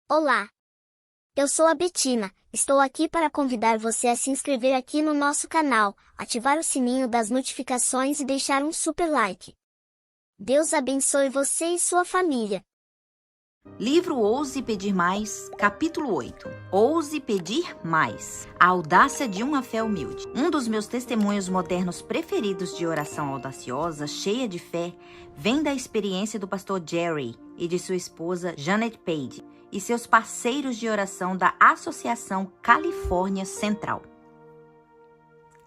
Olá, eu sou a Betina. Estou aqui para convidar você a se inscrever aqui no nosso canal, ativar o sininho das notificações e deixar um super like. Deus abençoe você e sua família. Livro Ouse Pedir Mais, capítulo 8. Ouse Pedir Mais. A audácia de uma fé humilde. Um dos meus testemunhos modernos preferidos de oração audaciosa, cheia de fé, vem da experiência do pastor Jerry e de sua esposa Janet Page e seus parceiros de oração da Associação Califórnia Central.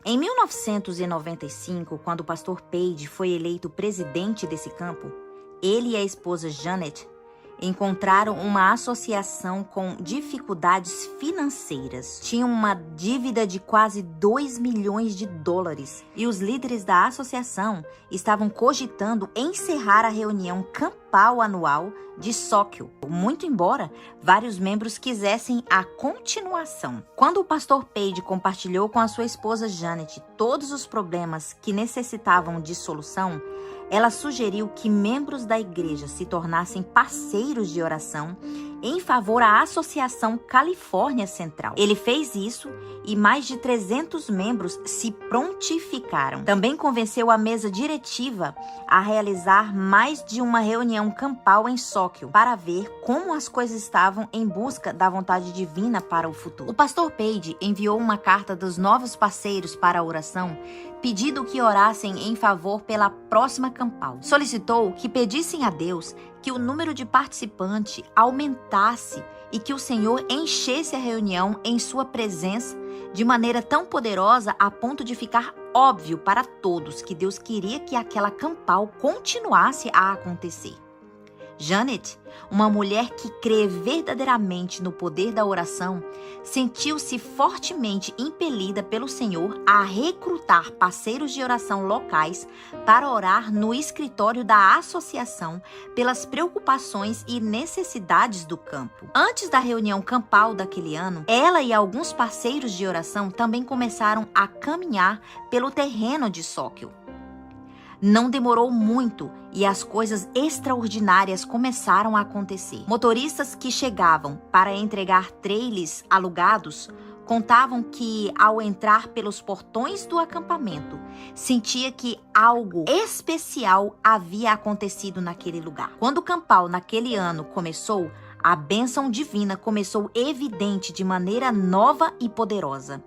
Em 1995, quando o pastor Page foi eleito presidente desse campo, ele e a esposa Janet encontraram uma associação com dificuldades financeiras. Tinham uma dívida de quase 2 milhões de dólares e os líderes da associação estavam cogitando encerrar a reunião campal anual de Sóquio, muito embora vários membros quisessem a continuação. Quando o pastor Page compartilhou com a sua esposa Janet todos os problemas que necessitavam de solução, ela sugeriu que membros da igreja se tornassem parceiros de oração em favor da Associação Califórnia Central. Ele fez isso e mais de 300 membros se prontificaram. Também convenceu a mesa diretiva a realizar mais de uma reunião campal em Sóquio para ver como as coisas estavam em busca da vontade divina para o futuro. O pastor Page enviou uma carta dos novos parceiros para a oração, pedindo que orassem em favor pela próxima campal. Solicitou que pedissem a Deus que o número de participantes aumentasse e que o Senhor enchesse a reunião em sua presença de maneira tão poderosa a ponto de ficar óbvio para todos que Deus queria que aquela campal continuasse a acontecer. Janet, uma mulher que crê verdadeiramente no poder da oração, sentiu-se fortemente impelida pelo Senhor a recrutar parceiros de oração locais para orar no escritório da associação pelas preocupações e necessidades do campo. Antes da reunião campal daquele ano, ela e alguns parceiros de oração também começaram a caminhar pelo terreno de Sóquio. Não demorou muito e as coisas extraordinárias começaram a acontecer. Motoristas que chegavam para entregar trailers alugados contavam que, ao entrar pelos portões do acampamento, sentia que algo especial havia acontecido naquele lugar. Quando o campal naquele ano começou, a bênção divina começou evidente de maneira nova e poderosa.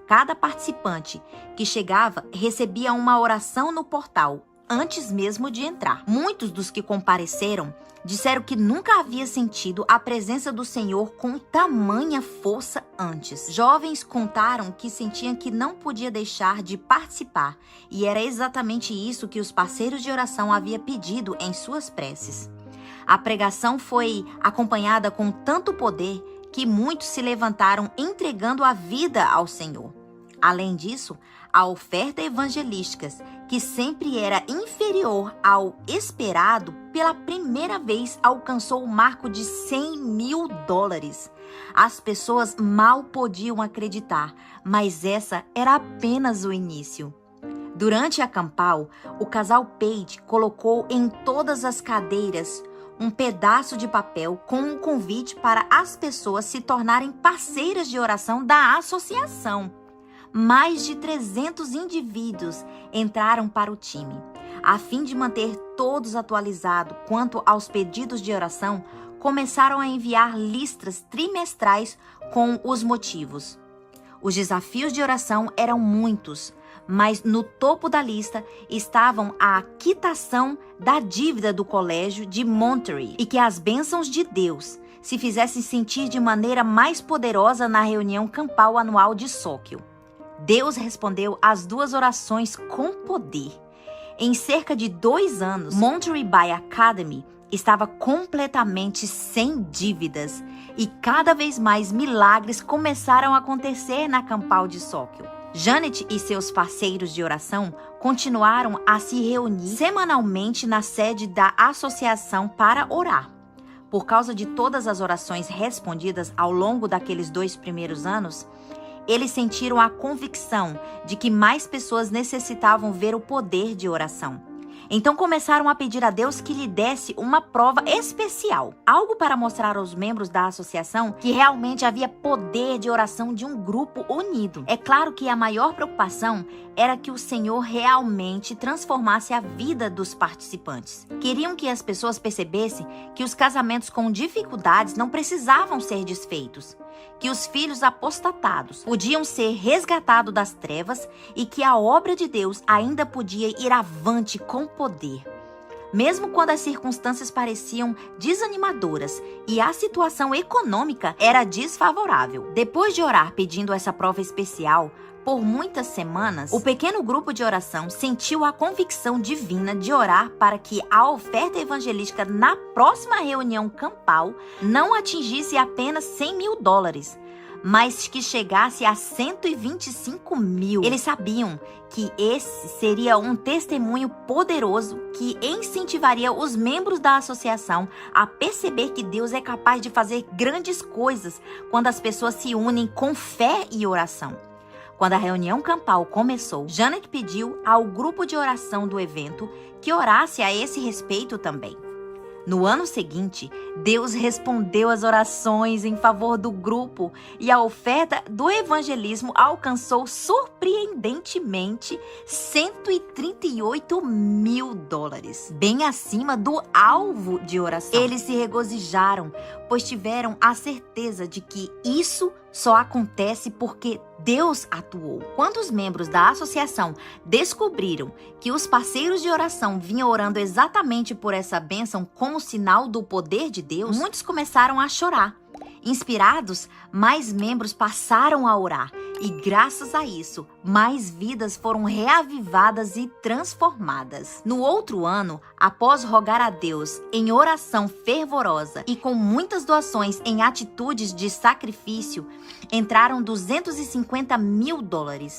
Cada participante que chegava recebia uma oração no portal antes mesmo de entrar. Muitos dos que compareceram disseram que nunca havia sentido a presença do Senhor com tamanha força antes. Jovens contaram que sentiam que não podia deixar de participar, e era exatamente isso que os parceiros de oração haviam pedido em suas preces. A pregação foi acompanhada com tanto poder que muitos se levantaram entregando a vida ao Senhor. Além disso, a oferta evangelística, que sempre era inferior ao esperado, pela primeira vez alcançou o marco de 100 mil dólares. As pessoas mal podiam acreditar, mas essa era apenas o início. Durante a campal, o casal Page colocou em todas as cadeiras um pedaço de papel com um convite para as pessoas se tornarem parceiras de oração da associação. Mais de 300 indivíduos entraram para o time. A fim de manter todos atualizados quanto aos pedidos de oração, começaram a enviar listas trimestrais com os motivos. Os desafios de oração eram muitos, mas no topo da lista estavam a quitação da dívida do colégio de Monterey e que as bênçãos de Deus se fizessem sentir de maneira mais poderosa na reunião campal anual de Sóquio. Deus respondeu às duas orações com poder. Em cerca de 2 anos, Monterey Bay Academy estava completamente sem dívidas e cada vez mais milagres começaram a acontecer na campal de Sóquio. Janet e seus parceiros de oração continuaram a se reunir semanalmente na sede da associação para orar. Por causa de todas as orações respondidas ao longo daqueles 2 primeiros anos, eles sentiram a convicção de que mais pessoas necessitavam ver o poder de oração. Então começaram a pedir a Deus que lhe desse uma prova especial, algo para mostrar aos membros da associação que realmente havia poder de oração de um grupo unido. É claro que a maior preocupação era que o Senhor realmente transformasse a vida dos participantes. Queriam que as pessoas percebessem que os casamentos com dificuldades não precisavam ser desfeitos, que os filhos apostatados podiam ser resgatados das trevas e que a obra de Deus ainda podia ir avante com poder. Mesmo quando as circunstâncias pareciam desanimadoras e a situação econômica era desfavorável. Depois de orar pedindo essa prova especial, por muitas semanas, o pequeno grupo de oração sentiu a convicção divina de orar para que a oferta evangelística na próxima reunião campal não atingisse apenas $100.000, mas que chegasse a 125 mil. Eles sabiam que esse seria um testemunho poderoso que incentivaria os membros da associação a perceber que Deus é capaz de fazer grandes coisas quando as pessoas se unem com fé e oração. Quando a reunião campal começou, Janet pediu ao grupo de oração do evento que orasse a esse respeito também. No ano seguinte, Deus respondeu às orações em favor do grupo e a oferta do evangelismo alcançou surpreendentemente $138 mil, bem acima do alvo de oração. Eles se regozijaram, pois tiveram a certeza de que isso só acontece porque Deus atuou. Quando os membros da associação descobriram que os parceiros de oração vinham orando exatamente por essa bênção como sinal do poder de Deus, muitos começaram a chorar. Inspirados, mais membros passaram a orar e, graças a isso, mais vidas foram reavivadas e transformadas. No outro ano, após rogar a Deus em oração fervorosa e com muitas doações em atitudes de sacrifício, entraram $250 mil.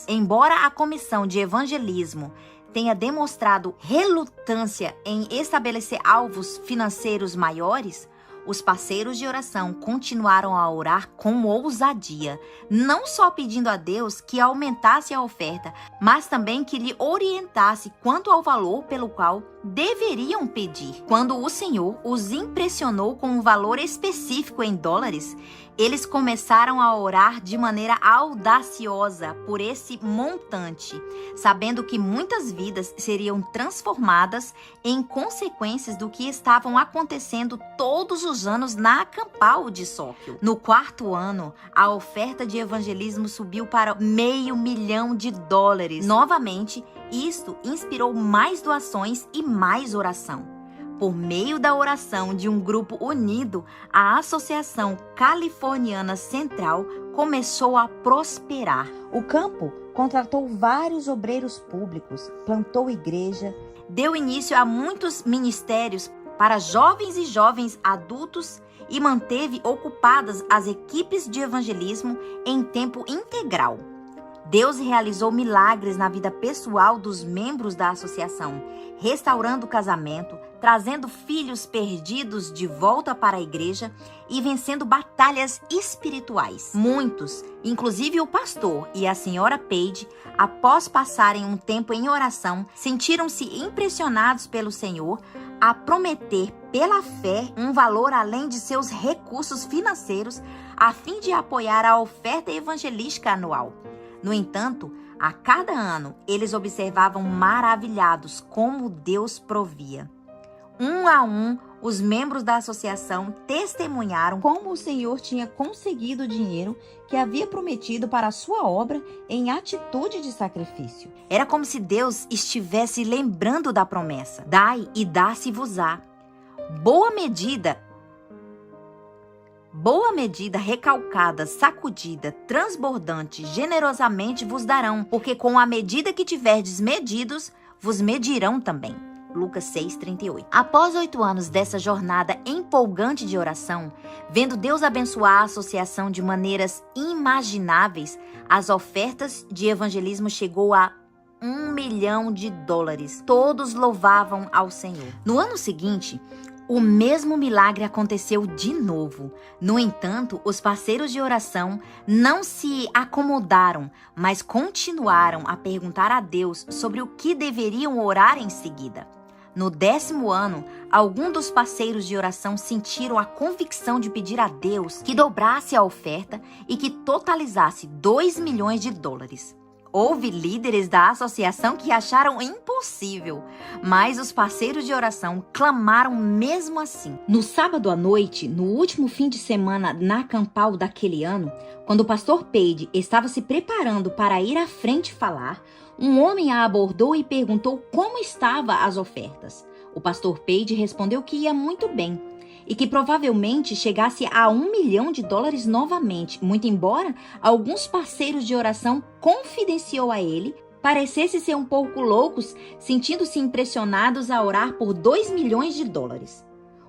Embora a comissão de evangelismo tenha demonstrado relutância em estabelecer alvos financeiros maiores, os parceiros de oração continuaram a orar com ousadia, não só pedindo a Deus que aumentasse a oferta, mas também que lhe orientasse quanto ao valor pelo qual deveriam pedir. Quando o Senhor os impressionou com um valor específico em dólares, eles começaram a orar de maneira audaciosa por esse montante, sabendo que muitas vidas seriam transformadas em consequências do que estavam acontecendo todos os anos na Campal de Sóquio. No quarto ano, a oferta de evangelismo subiu para $500 mil. Novamente, isto inspirou mais doações e mais oração. Por meio da oração de um grupo unido, a Associação Californiana Central começou a prosperar. O campo contratou vários obreiros públicos, plantou igreja, deu início a muitos ministérios para jovens e jovens adultos e manteve ocupadas as equipes de evangelismo em tempo integral. Deus realizou milagres na vida pessoal dos membros da associação, restaurando o casamento, trazendo filhos perdidos de volta para a igreja e vencendo batalhas espirituais. Muitos, inclusive o pastor e a senhora Page, após passarem um tempo em oração, sentiram-se impressionados pelo Senhor a prometer pela fé um valor além de seus recursos financeiros a fim de apoiar a oferta evangelística anual. No entanto, a cada ano, eles observavam maravilhados como Deus provia. Um a um, os membros da associação testemunharam como o Senhor tinha conseguido o dinheiro que havia prometido para a sua obra em atitude de sacrifício. Era como se Deus estivesse lembrando da promessa: dai e dá-se-vos-á. Boa medida, recalcada, sacudida, transbordante, generosamente vos darão, porque com a medida que tiverdes medidos, vos medirão também. Lucas 6:38. Após 8 anos dessa jornada empolgante de oração, vendo Deus abençoar a associação de maneiras inimagináveis, as ofertas de evangelismo chegou a $1 milhão. Todos louvavam ao Senhor. No ano seguinte, o mesmo milagre aconteceu de novo. No entanto, os parceiros de oração não se acomodaram, mas continuaram a perguntar a Deus sobre o que deveriam orar em seguida. No 10º ano, alguns dos parceiros de oração sentiram a convicção de pedir a Deus que dobrasse a oferta e que totalizasse 2 milhões de dólares. Houve líderes da associação que acharam impossível, mas os parceiros de oração clamaram mesmo assim. No sábado à noite, no último fim de semana na campal daquele ano, quando o pastor Page estava se preparando para ir à frente falar, um homem a abordou e perguntou como estavam as ofertas. O pastor Page respondeu que ia muito bem e que provavelmente chegasse a 1 milhão de dólares novamente, muito embora alguns parceiros de oração confidenciou a ele parecesse ser um pouco loucos, sentindo-se impressionados a orar por 2 milhões de dólares.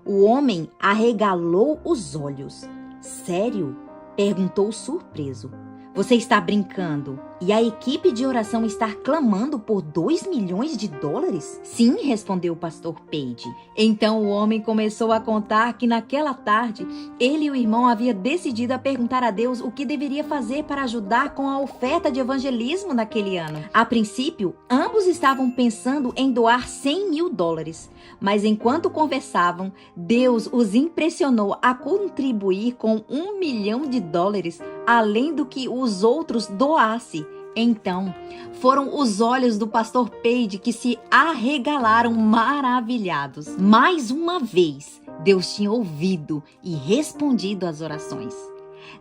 O homem arregalou os olhos. Sério? Perguntou surpreso. Você está brincando? E a equipe de oração está clamando por 2 milhões de dólares? Sim, respondeu o pastor Page. Então o homem começou a contar que naquela tarde, ele e o irmão haviam decidido a perguntar a Deus o que deveria fazer para ajudar com a oferta de evangelismo naquele ano. A princípio, ambos estavam pensando em doar 100 mil dólares. Mas enquanto conversavam, Deus os impressionou a contribuir com 1 milhão de dólares, além do que os outros doassem. Então, foram os olhos do pastor Page que se arregalaram maravilhados. Mais uma vez, Deus tinha ouvido e respondido às orações.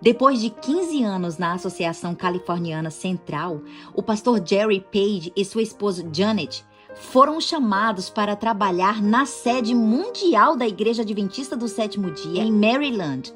Depois de 15 anos na Associação Californiana Central, o pastor Jerry Page e sua esposa Janet foram chamados para trabalhar na sede mundial da Igreja Adventista do Sétimo Dia, em Maryland.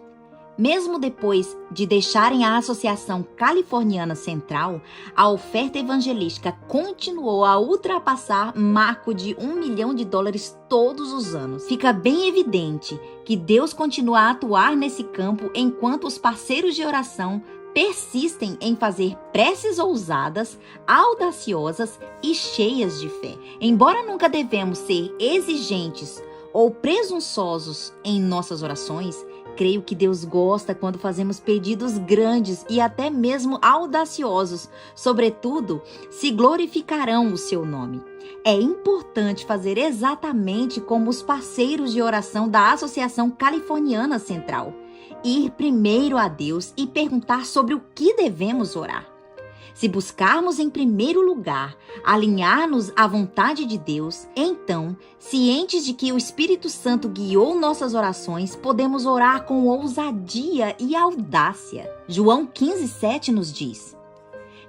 Mesmo depois de deixarem a Associação Californiana Central, a oferta evangelística continuou a ultrapassar marco de 1 milhão de dólares todos os anos. Fica bem evidente que Deus continua a atuar nesse campo enquanto os parceiros de oração persistem em fazer preces ousadas, audaciosas e cheias de fé. Embora nunca devemos ser exigentes ou presunçosos em nossas orações, creio que Deus gosta quando fazemos pedidos grandes e até mesmo audaciosos. Sobretudo, se glorificarão o seu nome. É importante fazer exatamente como os parceiros de oração da Associação Californiana Central. Ir primeiro a Deus e perguntar sobre o que devemos orar. Se buscarmos em primeiro lugar alinhar-nos à vontade de Deus, então, cientes de que o Espírito Santo guiou nossas orações, podemos orar com ousadia e audácia. João 15:7 nos diz: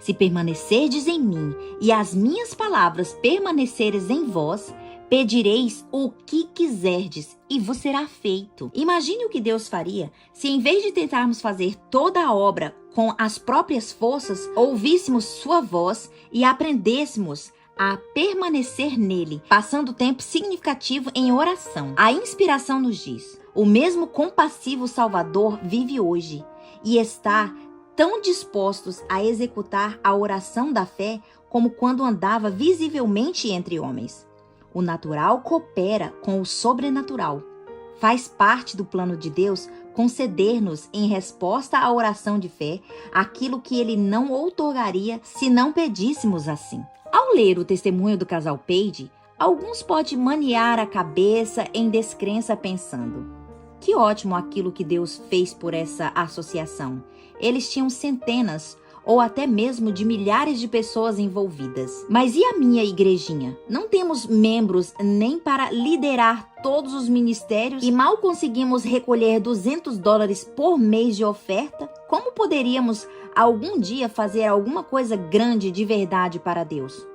Se permanecerdes em mim e as minhas palavras permaneceres em vós, pedireis o que quiserdes e vos será feito. Imagine o que Deus faria se, em vez de tentarmos fazer toda a obra com as próprias forças, ouvíssemos sua voz e aprendêssemos a permanecer nele, passando tempo significativo em oração. A inspiração nos diz: o mesmo compassivo Salvador vive hoje e está tão dispostos a executar a oração da fé como quando andava visivelmente entre homens. O natural coopera com o sobrenatural. Faz parte do plano de Deus conceder-nos, em resposta à oração de fé, aquilo que ele não outorgaria se não pedíssemos assim. Ao ler o testemunho do casal Page, alguns podem maniar a cabeça em descrença pensando: que ótimo aquilo que Deus fez por essa associação. Eles tinham centenas ou até mesmo de milhares de pessoas envolvidas. Mas e a minha igrejinha? Não temos membros nem para liderar todos os ministérios e mal conseguimos recolher $200 por mês de oferta? Como poderíamos algum dia fazer alguma coisa grande de verdade para Deus?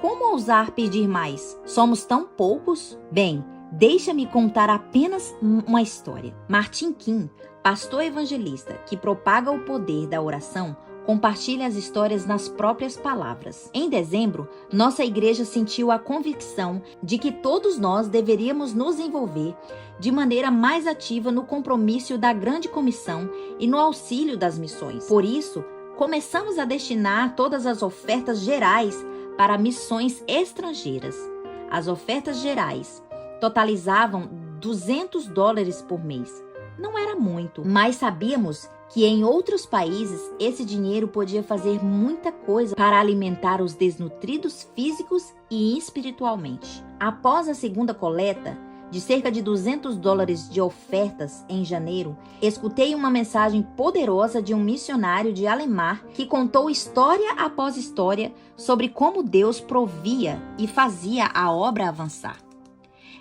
Como ousar pedir mais? Somos tão poucos? Bem, deixa-me contar apenas uma história. Martin King, pastor evangelista que propaga o poder da oração, compartilha as histórias nas próprias palavras. Em dezembro, nossa igreja sentiu a convicção de que todos nós deveríamos nos envolver de maneira mais ativa no compromisso da Grande Comissão e no auxílio das missões. Por isso, começamos a destinar todas as ofertas gerais para missões estrangeiras. As ofertas gerais totalizavam $200 por mês. não era muito, mas sabíamos que em outros países esse dinheiro podia fazer muita coisa para alimentar os desnutridos físicos e espiritualmente. Após a segunda coleta, de cerca de $200 de ofertas em janeiro, escutei uma mensagem poderosa de um missionário de Alemar que contou história após história sobre como Deus provia e fazia a obra avançar.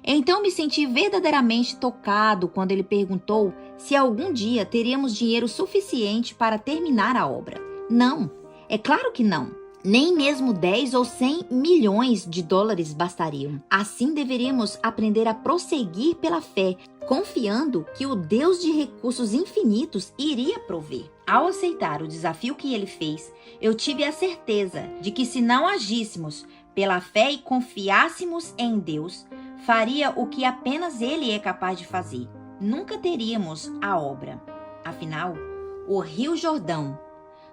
Então me senti verdadeiramente tocado quando ele perguntou se algum dia teríamos dinheiro suficiente para terminar a obra. Não, é claro que não. Nem mesmo 10 ou 100 milhões de dólares bastariam. Assim deveríamos aprender a prosseguir pela fé, confiando que o Deus de recursos infinitos iria prover. Ao aceitar o desafio que ele fez, eu tive a certeza de que se não agíssemos pela fé e confiássemos em Deus, faria o que apenas ele é capaz de fazer. Nunca teríamos a obra. Afinal, o Rio Jordão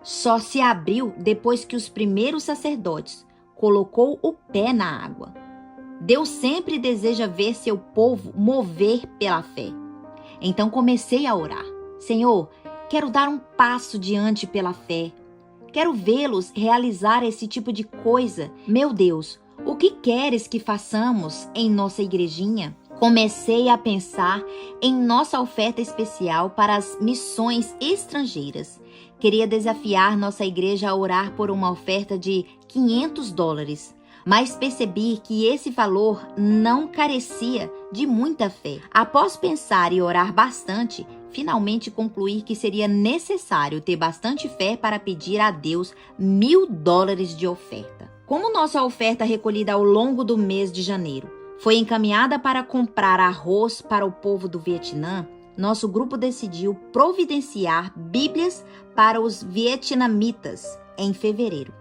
só se abriu depois que os primeiros sacerdotes colocou o pé na água. Deus sempre deseja ver seu povo mover pela fé. Então comecei a orar. Senhor, quero dar um passo diante pela fé. Quero vê-los realizar esse tipo de coisa. Meu Deus, o que queres que façamos em nossa igrejinha? Comecei a pensar em nossa oferta especial para as missões estrangeiras. Queria desafiar nossa igreja a orar por uma oferta de $500, mas percebi que esse valor não carecia de muita fé. Após pensar e orar bastante, finalmente concluí que seria necessário ter bastante fé para pedir a Deus $1.000 de oferta. Como nossa oferta recolhida ao longo do mês de janeiro foi encaminhada para comprar arroz para o povo do Vietnã, nosso grupo decidiu providenciar Bíblias para os vietnamitas em fevereiro.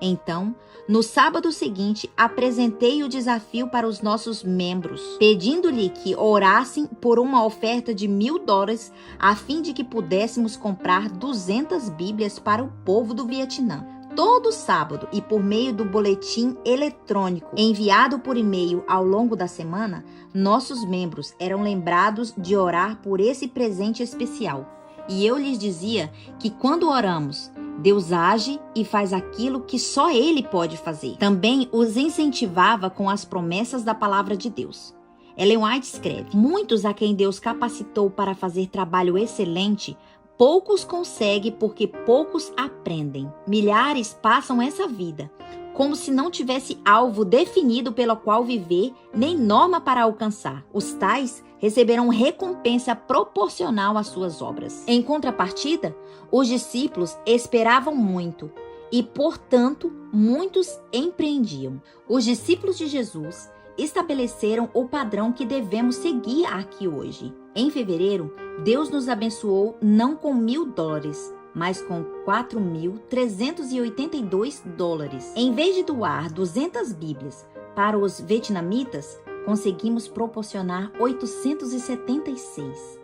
Então, no sábado seguinte, apresentei o desafio para os nossos membros, pedindo-lhe que orassem por uma oferta de $1.000 a fim de que pudéssemos comprar 200 Bíblias para o povo do Vietnã. Todo sábado e por meio do boletim eletrônico enviado por e-mail ao longo da semana, nossos membros eram lembrados de orar por esse presente especial. E eu lhes dizia que quando oramos, Deus age e faz aquilo que só Ele pode fazer. Também os incentivava com as promessas da palavra de Deus. Ellen White escreve: muitos a quem Deus capacitou para fazer trabalho excelente, poucos conseguem porque poucos aprendem. Milhares passam essa vida como se não tivesse alvo definido pelo qual viver, nem norma para alcançar. Os tais receberão recompensa proporcional às suas obras. Em contrapartida, os discípulos esperavam muito e, portanto, muitos empreendiam. Os discípulos de Jesus estabeleceram o padrão que devemos seguir aqui hoje. Em fevereiro, Deus nos abençoou não com $1.000, mas com $4.382. Em vez de doar 200 Bíblias para os vietnamitas, conseguimos proporcionar 876.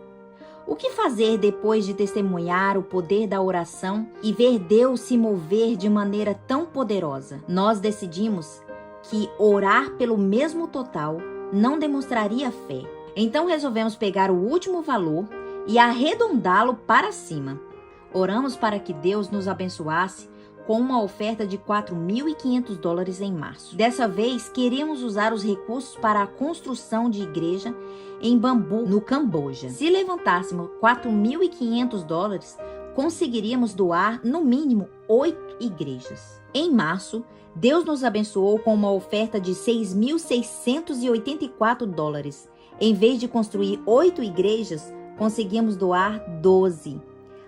O que fazer depois de testemunhar o poder da oração e ver Deus se mover de maneira tão poderosa? Nós decidimos que orar pelo mesmo total não demonstraria fé. Então resolvemos pegar o último valor e arredondá-lo para cima. Oramos para que Deus nos abençoasse com uma oferta de $4.500 em março. Dessa vez, queríamos usar os recursos para a construção de igreja em Bambu, no Camboja. Se levantássemos $4.500, conseguiríamos doar, no mínimo, 8 igrejas. Em março, Deus nos abençoou com uma oferta de $6.684. Em vez de construir 8 igrejas, conseguimos doar 12.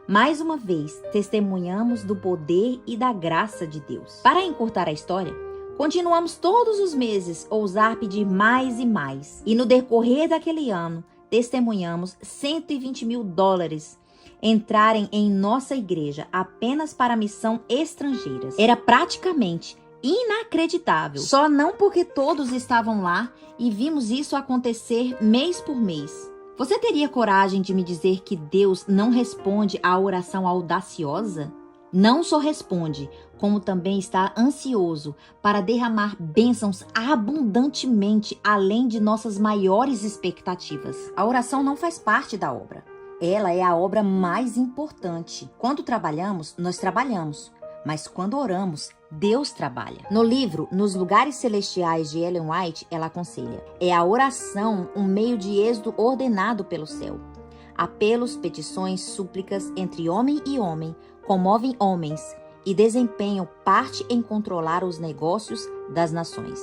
Mais uma vez, testemunhamos do poder e da graça de Deus. Para encurtar a história, continuamos todos os meses a ousar pedir mais e mais. E no decorrer daquele ano, testemunhamos $120.000 entrarem em nossa igreja apenas para missão estrangeiras. Era praticamente inacreditável. Só não porque todos estavam lá e vimos isso acontecer mês por mês. Você teria coragem de me dizer que Deus não responde à oração audaciosa? Não só responde, como também está ansioso para derramar bênçãos abundantemente além de nossas maiores expectativas. A oração não faz parte da obra. Ela é a obra mais importante. Quando trabalhamos, nós trabalhamos. Mas quando oramos, Deus trabalha. No livro Nos Lugares Celestiais de Ellen White, ela aconselha: é a oração um meio de êxodo ordenado pelo céu. Apelos, petições, súplicas entre homem e homem comovem homens e desempenham parte em controlar os negócios das nações.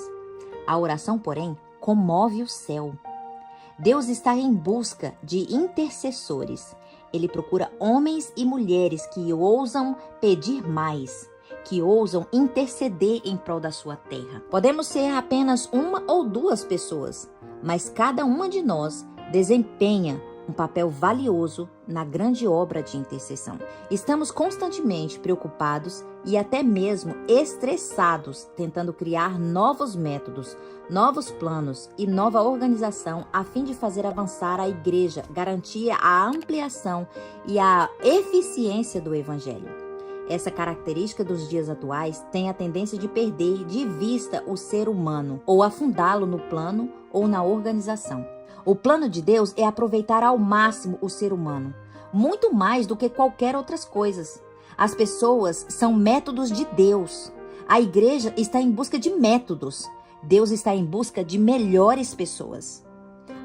A oração, porém, comove o céu. Deus está em busca de intercessores. Ele procura homens e mulheres que ousam pedir mais, que ousam interceder em prol da sua terra. Podemos ser apenas uma ou duas pessoas, mas cada uma de nós desempenha um papel valioso na grande obra de intercessão. Estamos constantemente preocupados e até mesmo estressados, tentando criar novos métodos, novos planos e nova organização a fim de fazer avançar a igreja, garantir a ampliação e a eficiência do evangelho. Essa característica dos dias atuais tem a tendência de perder de vista o ser humano, ou afundá-lo no plano ou na organização. O plano de Deus é aproveitar ao máximo o ser humano, muito mais do que qualquer outras coisas. As pessoas são métodos de Deus. A igreja está em busca de métodos. Deus está em busca de melhores pessoas.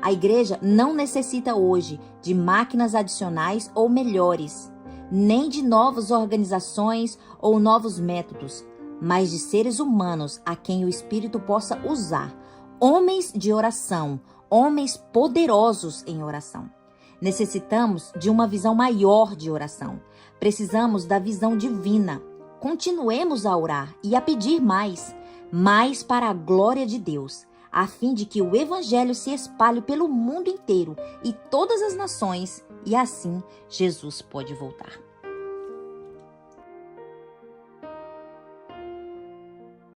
A igreja não necessita hoje de máquinas adicionais ou melhores, nem de novas organizações ou novos métodos, mas de seres humanos a quem o Espírito possa usar, homens de oração, homens poderosos em oração. Necessitamos de uma visão maior de oração. Precisamos da visão divina. Continuemos a orar e a pedir mais para a glória de Deus, a fim de que o evangelho se espalhe pelo mundo inteiro e todas as nações, e assim Jesus pode voltar.